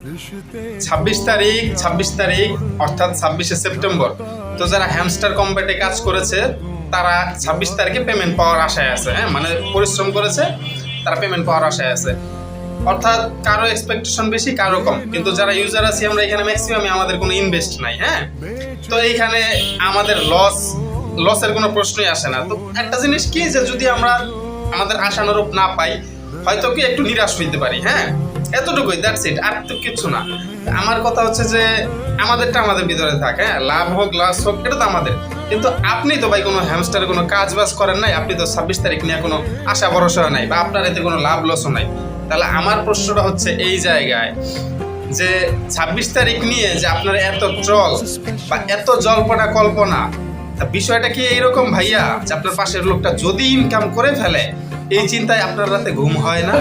26 তারিখ অর্থাৎ 26শে সেপ্টেম্বর। তো যারা হ্যামস্টার কম্ব্যাটে কাজ করেছে তারা 26 তারিখে পেমেন্ট পাওয়ার আশায় আছে। হ্যাঁ, মানে পরিশ্রম করেছে, তারা পেমেন্ট পাওয়ার আশায় আছে। অর্থাৎ কারো এক্সপেকটেশন বেশি, কারো কম, কিন্তু যারা ইউজার আছি আমরা এখানে ম্যাক্সিমামই আমাদের কোনো ইনভেস্ট নাই। হ্যাঁ, তো এইখানে আমাদের লসের কোনো প্রশ্নই আসে না। তো একটা জিনিস কি, যে যদি আমরা আমাদের আশানুরূপ না পাই, হয়তো কি একটু নিরাশ হইতে পারি। হ্যাঁ, এতটুকুই, দ্যাটস ইট, আর তো কিছু না। আমার কথা হচ্ছে যে আমাদেরটা আমাদের ভিতরে থাকে। হ্যাঁ, লাভ হোক লস হোক এটা তো আমাদের, কিন্তু আপনি তো ভাই কোনো হ্যামস্টারে কোনো কাজ বাজ করেন নাই, আপনি তো 26 তারিখ নিয়ে কোনো আশা ভরসা নাই, বা আপনার এতে কোনো লাভ লসও নাই। তাহলে আমার প্রশ্নটা হচ্ছে এই জায়গায় যে 26 তারিখ নিয়ে যে আপনার এত ট্রল বা এত জল্পনা কল্পনা, বিষয়টা কি এইরকম ভাইয়া যে আপনার পাশের লোকটা যদি ইনকাম করে ফেলে, এই চিন্তায় আপনার রাতে ঘুম হয় না?